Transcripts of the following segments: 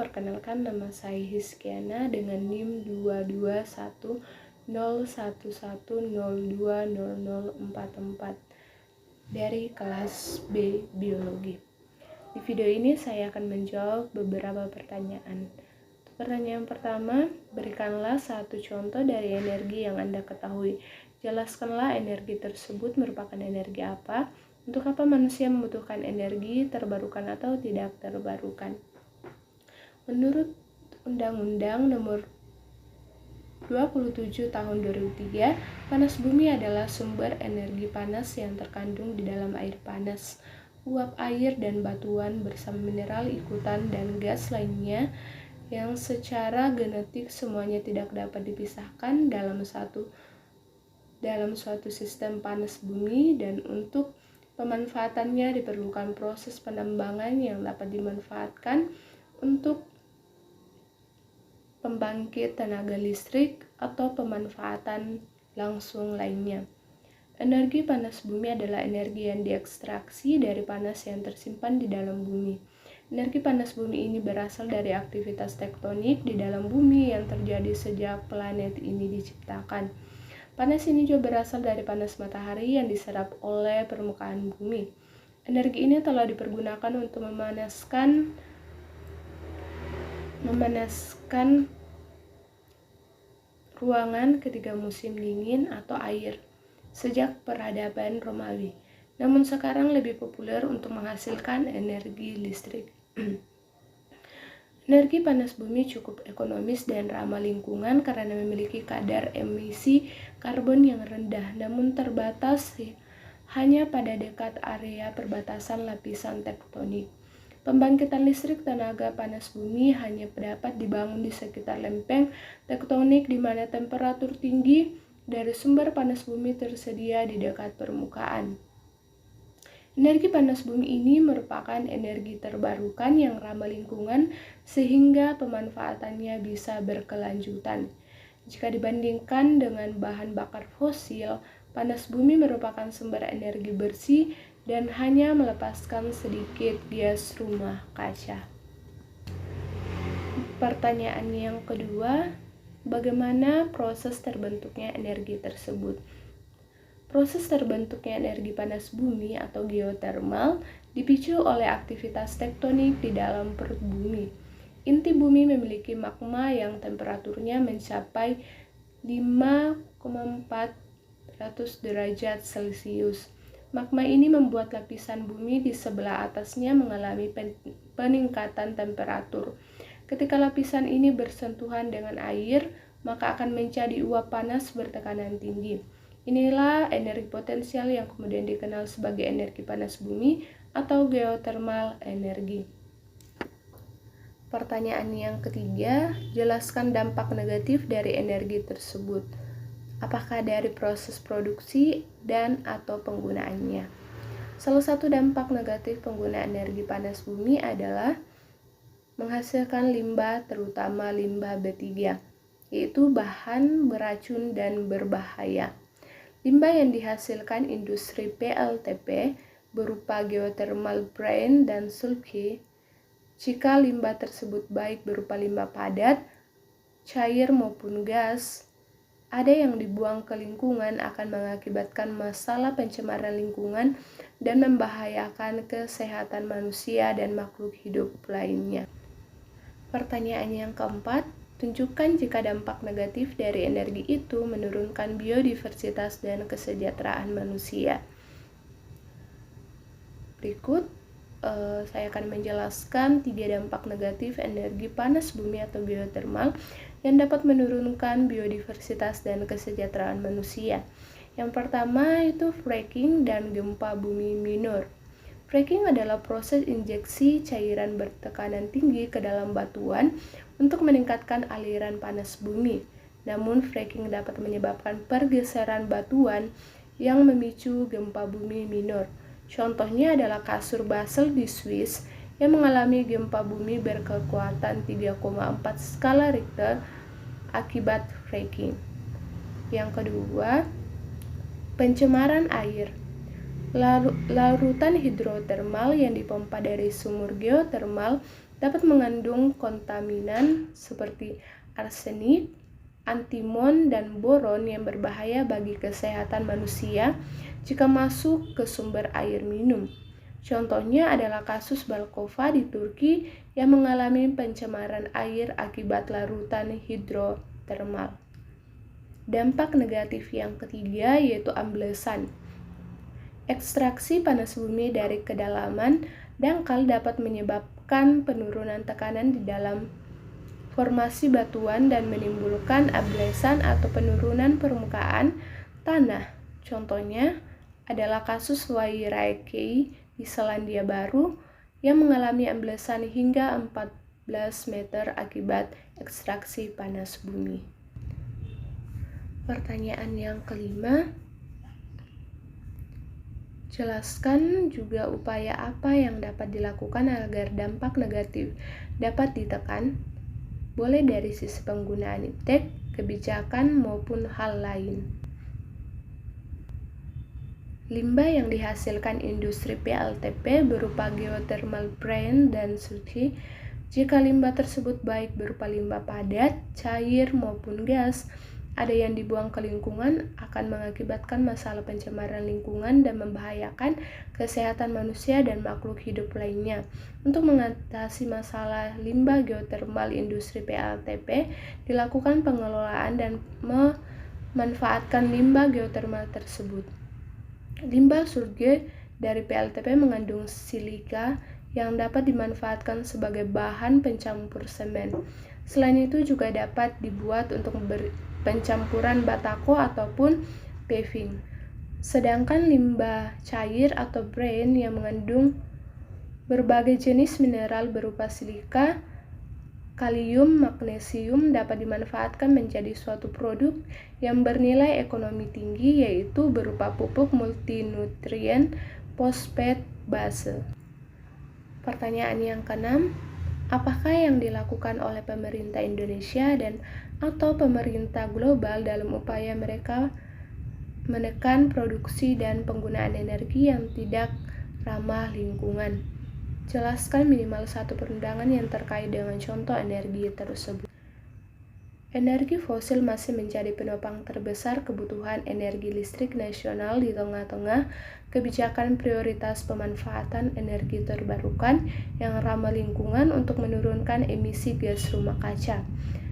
perkenalkan nama saya Hiskiana dengan NIM 2210110200044 dari kelas B Biologi. Di video ini saya akan menjawab beberapa pertanyaan. Pertanyaan pertama, berikanlah satu contoh dari energi yang Anda ketahui. Jelaskanlah energi tersebut merupakan energi apa, untuk apa manusia membutuhkan energi terbarukan atau tidak terbarukan. Menurut Undang-Undang Nomor 27 Tahun 2003, panas bumi adalah sumber energi panas yang terkandung di dalam air panas, uap air dan batuan bersama mineral ikutan dan gas lainnya yang secara genetik semuanya tidak dapat dipisahkan dalam suatu sistem panas bumi, dan untuk pemanfaatannya diperlukan proses penambangan yang dapat dimanfaatkan untuk pembangkit tenaga listrik atau pemanfaatan langsung lainnya. Energi panas bumi adalah energi yang diekstraksi dari panas yang tersimpan di dalam bumi. Energi panas bumi ini berasal dari aktivitas tektonik di dalam bumi yang terjadi sejak planet ini diciptakan. Panas ini juga berasal dari panas matahari yang diserap oleh permukaan bumi. Energi ini telah dipergunakan untuk memanaskan ruangan ketika musim dingin atau air sejak peradaban Romawi. Namun sekarang lebih populer untuk menghasilkan energi listrik. Energi panas bumi cukup ekonomis dan ramah lingkungan karena memiliki kadar emisi karbon yang rendah, namun terbatas hanya pada dekat area perbatasan lapisan tektonik. Pembangkitan listrik tenaga panas bumi hanya dapat dibangun di sekitar lempeng tektonik di mana temperatur tinggi dari sumber panas bumi tersedia di dekat permukaan. Energi panas bumi ini merupakan energi terbarukan yang ramah lingkungan sehingga pemanfaatannya bisa berkelanjutan. Jika dibandingkan dengan bahan bakar fosil, panas bumi merupakan sumber energi bersih dan hanya melepaskan sedikit gas rumah kaca. Pertanyaan yang kedua, bagaimana proses terbentuknya energi tersebut? Proses terbentuknya energi panas bumi atau geotermal dipicu oleh aktivitas tektonik di dalam perut bumi. Inti bumi memiliki magma yang temperaturnya mencapai 5,400 derajat Celcius. Magma ini membuat lapisan bumi di sebelah atasnya mengalami peningkatan temperatur. Ketika lapisan ini bersentuhan dengan air, maka akan menjadi uap panas bertekanan tinggi. Inilah energi potensial yang kemudian dikenal sebagai energi panas bumi atau geothermal energi. Pertanyaan yang ketiga, jelaskan dampak negatif dari energi tersebut. Apakah dari proses produksi dan atau penggunaannya? Salah satu dampak negatif penggunaan energi panas bumi adalah menghasilkan limbah, terutama limbah B3, yaitu bahan beracun dan berbahaya. Limbah yang dihasilkan industri PLTP berupa geothermal brine dan sulfur. Jika limbah tersebut baik berupa limbah padat, cair maupun gas, ada yang dibuang ke lingkungan akan mengakibatkan masalah pencemaran lingkungan dan membahayakan kesehatan manusia dan makhluk hidup lainnya. Pertanyaan yang keempat, tunjukkan jika dampak negatif dari energi itu menurunkan biodiversitas dan kesejahteraan manusia. Berikut saya akan menjelaskan 3 dampak negatif energi panas bumi atau geothermal yang dapat menurunkan biodiversitas dan kesejahteraan manusia. Yang pertama itu fracking dan gempa bumi minor. Fracking adalah proses injeksi cairan bertekanan tinggi ke dalam batuan untuk meningkatkan aliran panas bumi. Namun fracking dapat menyebabkan pergeseran batuan yang memicu gempa bumi minor. Contohnya adalah kasur Basel di Swiss yang mengalami gempa bumi berkekuatan 3,4 skala Richter akibat fracking. Yang kedua, pencemaran air. Larutan hidrotermal yang dipompa dari sumur geotermal dapat mengandung kontaminan seperti arsenik, antimon, dan boron yang berbahaya bagi kesehatan manusia jika masuk ke sumber air minum. Contohnya adalah kasus Balkova di Turki yang mengalami pencemaran air akibat larutan hidrotermal. Dampak negatif yang ketiga yaitu amblesan. Ekstraksi panas bumi dari kedalaman dangkal dapat menyebabkan penurunan tekanan di dalam formasi batuan dan menimbulkan amblesan atau penurunan permukaan tanah. Contohnya adalah kasus Wairikei di Selandia Baru yang mengalami amblesan hingga 14 meter akibat ekstraksi panas bumi. Pertanyaan yang kelima, jelaskan juga upaya apa yang dapat dilakukan agar dampak negatif dapat ditekan, boleh dari sisi penggunaan iptek, kebijakan, maupun hal lain. Limbah yang dihasilkan industri PLTP berupa geothermal plant dan suci. Jika limbah tersebut baik berupa limbah padat, cair, maupun gas, ada yang dibuang ke lingkungan akan mengakibatkan masalah pencemaran lingkungan dan membahayakan kesehatan manusia dan makhluk hidup lainnya. Untuk mengatasi masalah limbah geothermal industri PLTP, dilakukan pengelolaan dan memanfaatkan limbah geothermal tersebut. Limbah surge dari PLTP mengandung silika yang dapat dimanfaatkan sebagai bahan pencampur semen. Selain itu juga dapat dibuat untuk pencampuran batako ataupun paving. Sedangkan limbah cair atau brine yang mengandung berbagai jenis mineral berupa silika, kalium, magnesium dapat dimanfaatkan menjadi suatu produk yang bernilai ekonomi tinggi, yaitu berupa pupuk multinutrien fosfat base. Pertanyaan yang keenam, apakah yang dilakukan oleh pemerintah Indonesia dan atau pemerintah global dalam upaya mereka menekan produksi dan penggunaan energi yang tidak ramah lingkungan? Jelaskan minimal satu perundangan yang terkait dengan contoh energi tersebut. Energi fosil masih menjadi penopang terbesar kebutuhan energi listrik nasional di tengah-tengah kebijakan prioritas pemanfaatan energi terbarukan yang ramah lingkungan untuk menurunkan emisi gas rumah kaca.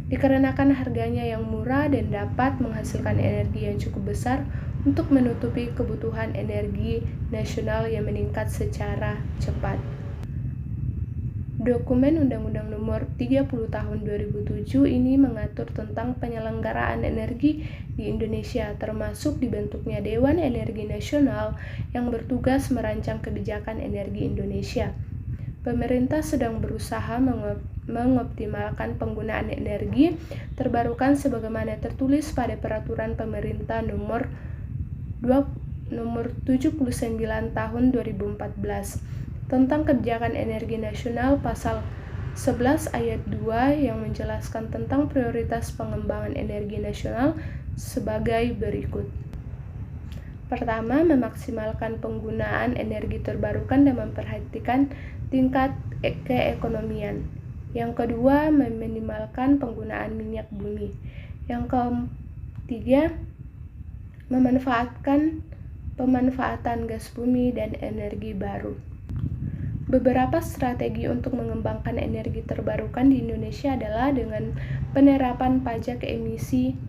Dikarenakan harganya yang murah dan dapat menghasilkan energi yang cukup besar untuk menutupi kebutuhan energi nasional yang meningkat secara cepat. Dokumen Undang-Undang Nomor 30 Tahun 2007 ini mengatur tentang penyelenggaraan energi di Indonesia, termasuk dibentuknya Dewan Energi Nasional yang bertugas merancang kebijakan energi Indonesia. Pemerintah sedang berusaha mengoptimalkan penggunaan energi terbarukan sebagaimana tertulis pada Peraturan Pemerintah Nomor 79 Tahun 2014 tentang Kebijakan Energi Nasional pasal 11 ayat 2 yang menjelaskan tentang prioritas pengembangan energi nasional sebagai berikut. Pertama, memaksimalkan penggunaan energi terbarukan dan memperhatikan tingkat keekonomian. Yang kedua, meminimalkan penggunaan minyak bumi. Yang ketiga, pemanfaatan gas bumi dan energi baru. Beberapa strategi untuk mengembangkan energi terbarukan di Indonesia adalah dengan penerapan pajak emisi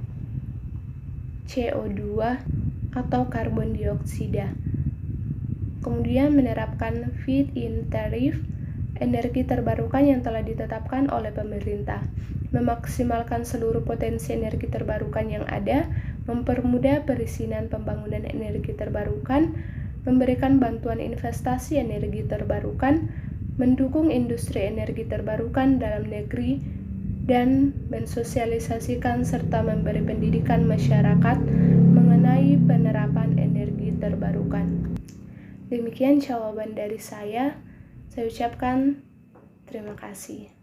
CO2 atau karbon dioksida. Kemudian menerapkan feed-in tarif energi terbarukan yang telah ditetapkan oleh pemerintah. Memaksimalkan seluruh potensi energi terbarukan yang ada, mempermudah perizinan pembangunan energi terbarukan, memberikan bantuan investasi energi terbarukan, mendukung industri energi terbarukan dalam negeri, dan mensosialisasikan serta memberi pendidikan masyarakat mengenai penerapan energi terbarukan. Demikian jawaban dari saya ucapkan terima kasih.